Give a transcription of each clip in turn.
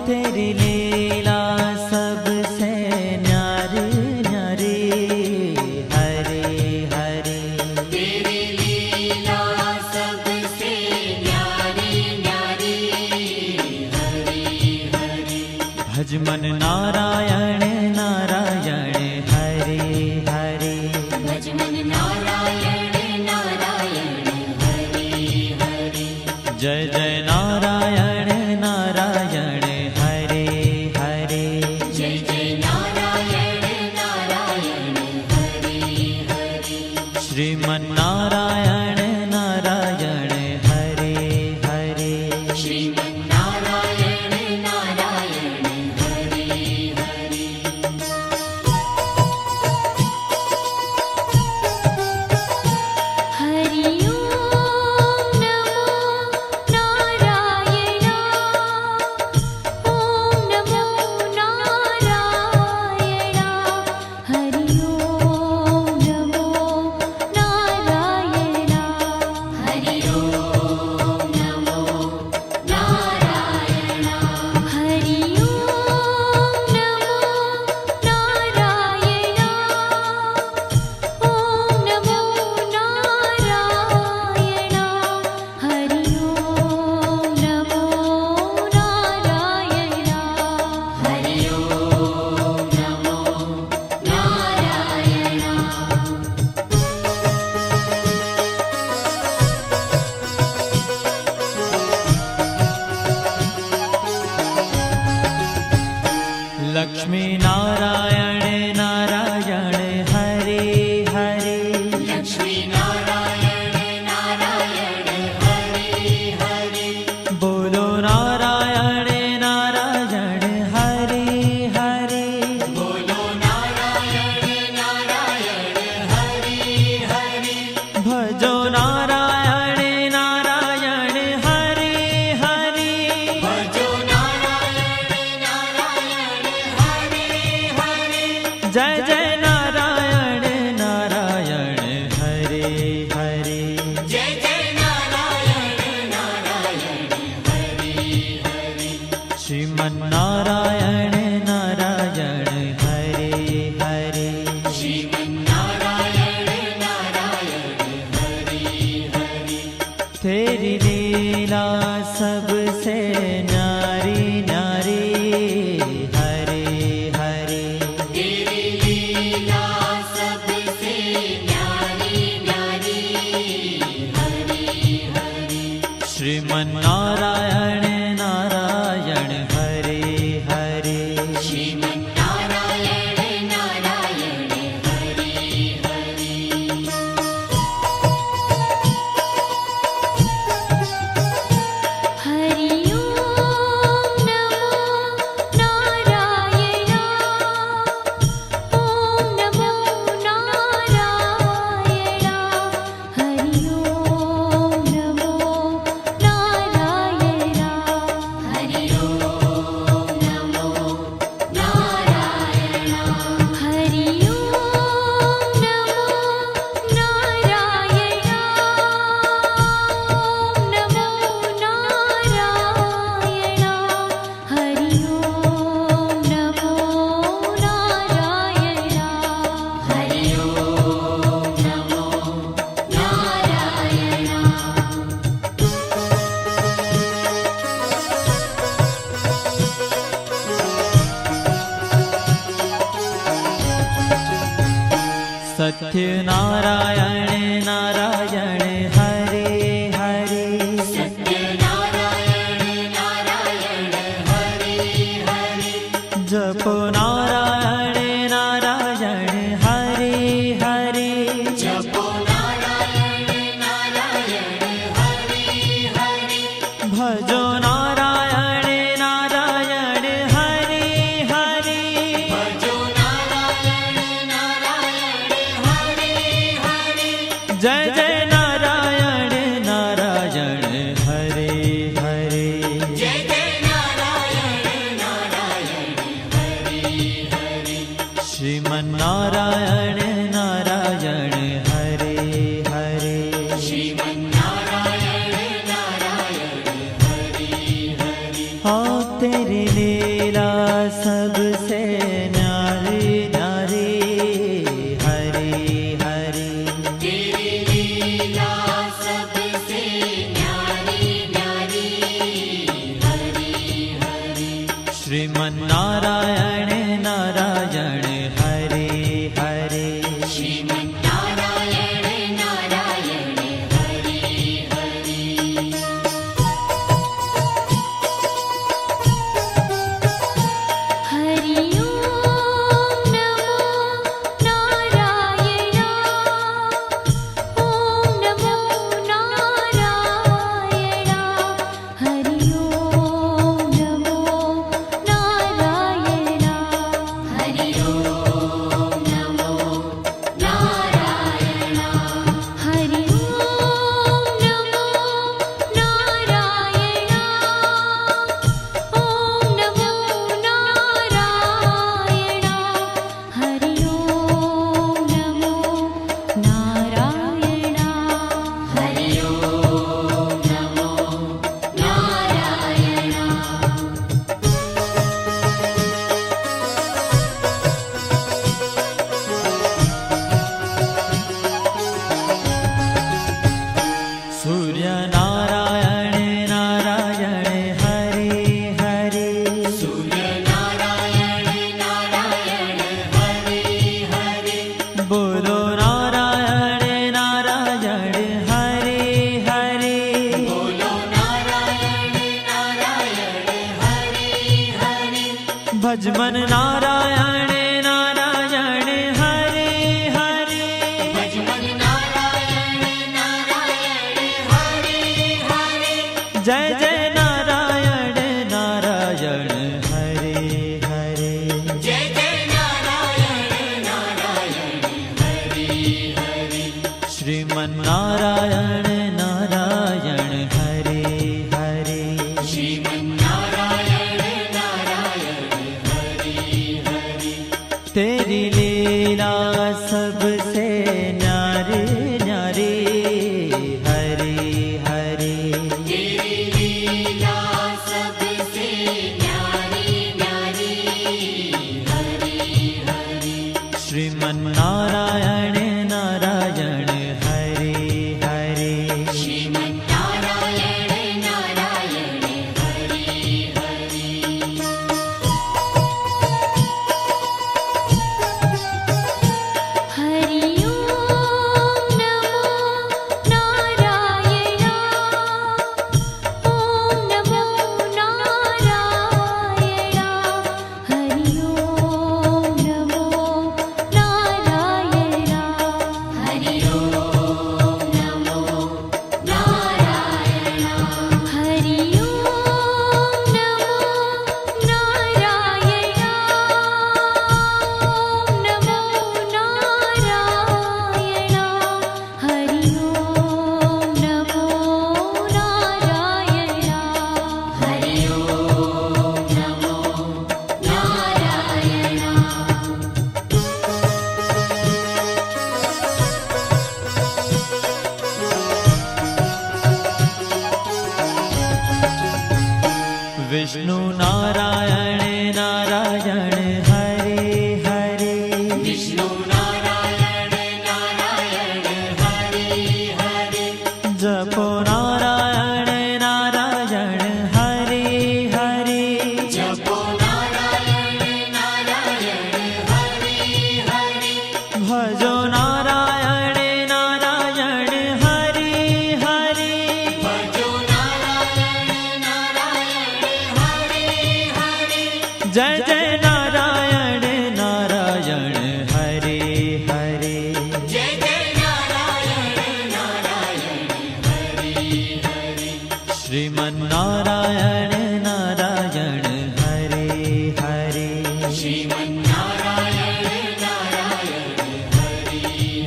तेरी लीला सबसे न्यारी न्यारी, हरे हरे। तेरी लीला सबसे न्यारी न्यारी, हरे हरे। भज मन नारायण नारायण, हरे हरे। भज मन नारायण नारायण, हरे हरे। जय जय नारायण नारायण, हरे हरे। जय जय नारायण नारायण, हरे हरे। श्रीमन नारायण नारायण, हरे हरे। श्रीमन नारायण नारायण, हरे हरे। हरि ओम नमो नारायण। ओम नमो नारायण। हरि ओम नमो नारायण। हरि ओम नमो नारायण। हरि ओम नमो नारायण। ओम नमो नारायण। हरि ओम नमो नारायण। हरि ओम नमो नारायण। लक्ष्मी नारायण नारायण, हरे हरे। लक्ष्मी नारायण नारायण, हरे हरे। बोलो नारायण नारायण, हरे हरे। बोलो नारायण नारायण, हरे हरे। भजो नारायण नारायण, हरे हरे। भजो नारायण नारायण, हरे हरे। जय जय नारायण नारायण, हरे हरे। जय जय नारायण नारायण, हरे हरे। श्रीमन नारायण नारायण, हरे हरे। श्रीमन नारायण नारायण, हरे हरे। तेरी लीला सबसे न्यारी न्यारी, हरे हरे। तेरी लीला सबसे न्यारी न्यारी, हरे हरे। श्रीमन नारायण नारायण, हरे हरे। श्रीमन नारायण नारायण, हरे हरे। हरि ओम नमो नारायण। ओम नमो नारायण। हरि ओम नमो नारायण। हरि ओम नमो नारायण। हरि ओम नमो नारायण। ओम नमो नारायण। हरि ओम नमो नारायण। हरि ओम नमो सत्य नारायण नारायण, हरे हरे। सत्य नारायण नारायण, हरे हरे। जपो नारायण नारायण, हरे हरे। जपो नारायण नारायण, हरे हरे। भजो नारायण नारायण, हरे हरे। भजो नारायण नारायण, हरे हरे। जय जय नारायण नारायण, हरे हरे। जय जय नारायण नारायण, हरे हरे। श्रीमन नारायण नारायण, हरे हरे। श्रीमन नारायण नारायण, हरे तेरी लीला सबसे न्यारी न्यारी हरी हरी तेरी लीला सबसे न्यारी न्यारी हरि हरि श्रीमन्नारायण नारायण हरे हरे श्रीमन्नारायण नारायण हरि हरि हरि ओम नमो नारायण ओम नमो नारायण हरि ओम नमो नारायण हरि ओम नमो नारायण हरि ओम नमो नारायण ओम नमो नारायण हरि ओम नमो नारायण हरि ओम नमो नारायण सूर्य नारायण नारायण हरे हरे सूर्य नारायण नारायण हरि हरि बोलो नारायण नारायण हरे हरे बोलो नारायण नारायण हरि हरि भजमन नारायण नारायण हरे हरे भजमन नारायण नारायण हरि हरि जय जय नारायण नारायण हरे हरे जय जय नारायण नारायण हरि हरि श्रीमन्नारायण नारायण हरे हरे श्रीमन्नारायण नारायण हरि हरि तेरी लीला सबसे न्यारी न्यारी हरे हरे तेरी लीला सबसे न्यारी न्यारी हरि हरि श्रीमन्नारायण नारायण हरे हरे श्रीमन्नारायण नारायण हरि हरि हरि ओम नमो नारायण ओम नमो नारायण हरि ओम नमो नारायण हरि ओम नमो नारायण हरि ओम नमो नारायण ओम नमो नारायण हरि ओम नमो नारायण हरि ओम नमो नारायण विष्णु नारायण नारायण हरे हरे विष्णु नारायण नारायण हरि हरि जपो नारायण नारायण हरे हरे जपो नारायण नारायण हरि हरि भजो नारायण नारायण हरे हरे भजो नारायण नारायण हरि हरि जय जय नारायण नारायण हरे हरे जय जय नारायण नारायण हरि हरि श्रीमन्नारायण नारायण हरे हरे श्रीमन्नारायण नारायण हरि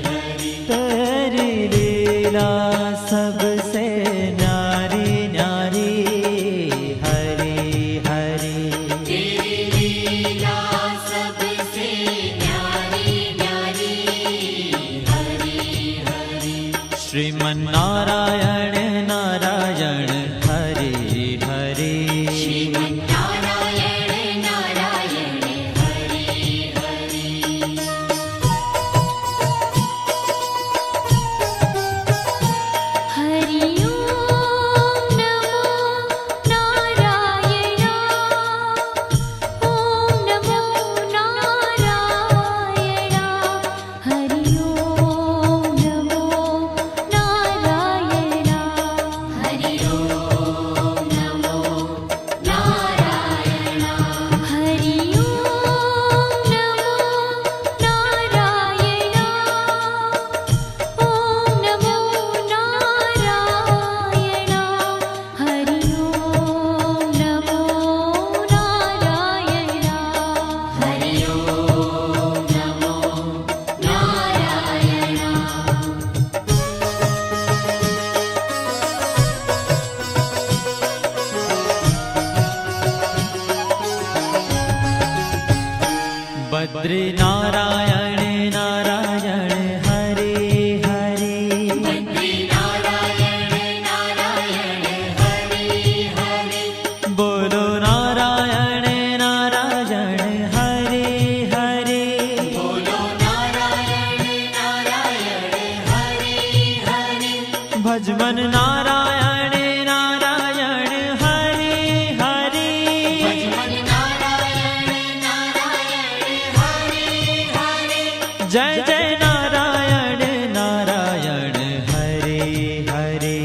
हरि तेरी लीला सबसे न्यारी न्यारी हरे हरे तेरी लीला सबसे न्यारी न्यारी हरि हरि श्रीमन्नारायण नारायण हरे हरे बद्री नारायण नारायण हरे हरे बद्री नारायण नारायण हरे हरे बोलो नारायण नारायण हरे हरे बोलो नारायण नारायण हरे हरे भजमन नारायण नारायण हरे हरे भजमन नारायण नारायण हरे हरे जय जय नारायण नारायण हरे हरे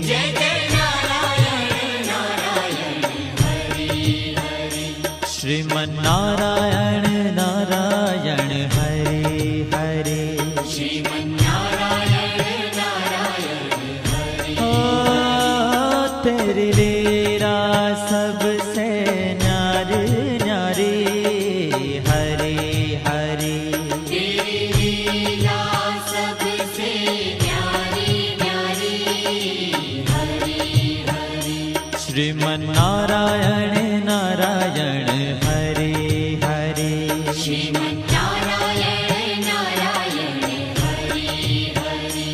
जय जय नारायण नारायण हरे हरे श्रीमन नारायण नारायण हरे हरे श्रीमन्नारायण नारायण हरे ओ तेरी लीला सबसे न्यारी न्यारी हरे हरे तेरी लीला सबसे न्यारी न्यारी हरे हरे श्रीमन नारायण नारायण हरे हरे श्रीमन्नारायण नारायण हरे हरे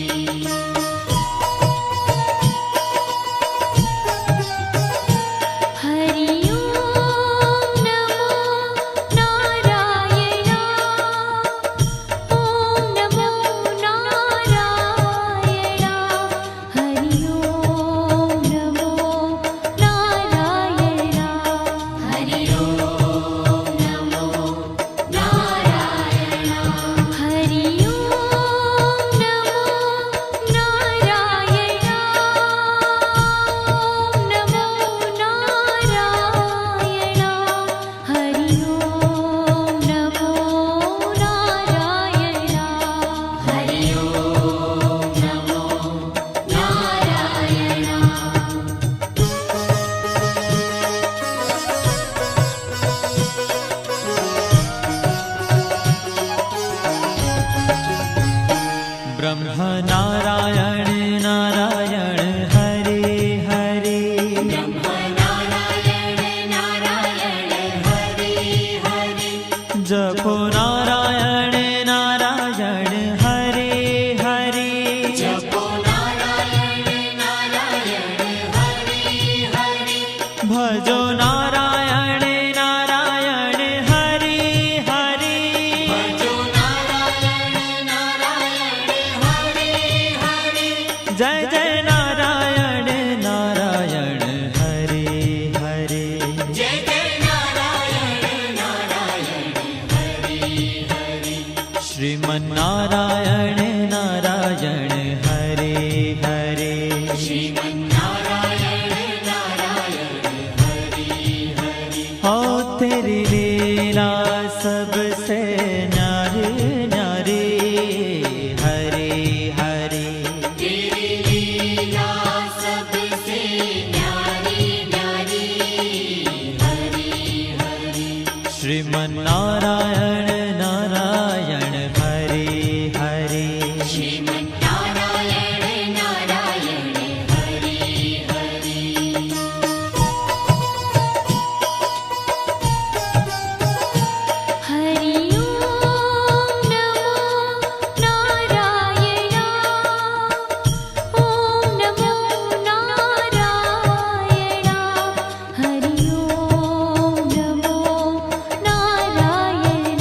हरि ओम नमो नारायण ओम नमो नारायण हरि ओम नमो नारायण हरि ओम नमो नारायण हरि ओम नमो नारायण ओम नमो नारायण हरि ओम नमो नारायण हरि ओम नमो नारायण ब्रह्म नारायण नारायण हरे हरे ब्रह्म नारायण नारायण हरे हरे जपो नारायण नारायण हरे हरे जपो नारायण नारायण हरे हरे भजो नारायण नारायण हरे हरे भजो नारायण नारायण हरे हरे जय जय नारायण नारायण हरे हरे जय जय नारायण नारायण हरे हरे श्रीमन नारायण नारायण हरे हरे श्रीमन्नारायण नारायण हरे हरे हो तेरी लीला सबसे न्यारी न्यारी हरे हरे तेरी लीला सबसे न्यारी न्यारी हरे हरे श्रीमन नारायण नारायण हरे हरे श्रीमन्नारायण नारायण हरे हरे हरि ओम नमो नारायण ओम नमो नारायण हरि ओम नमो नारायण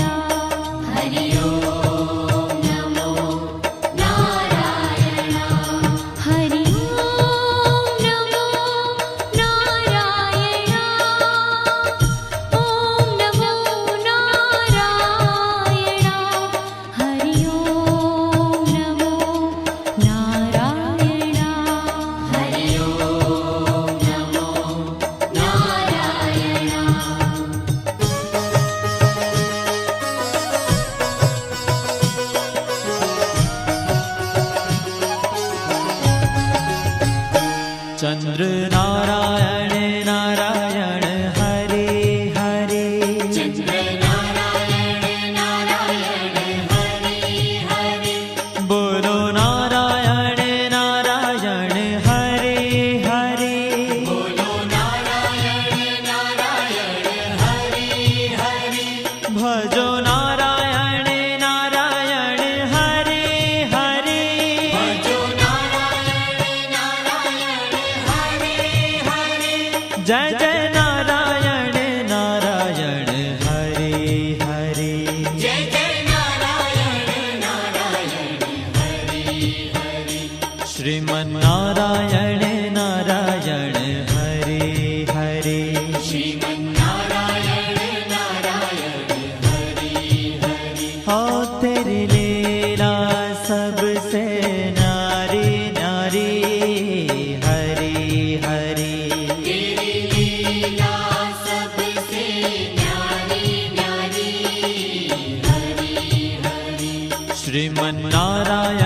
जय जय नारायण नारायण हरे हरे जय जय नारायण नारायण हरि हरि श्रीमन् नारायण नारायण हरे हरे श्रीमन्नारायण नारायण हरि हरि हो तेरी लीला सबसे न्यारी न्यारी हरी हरी तेरी लीला सबसे न्यारी न्यारी हरि हरि श्रीमन् नारायण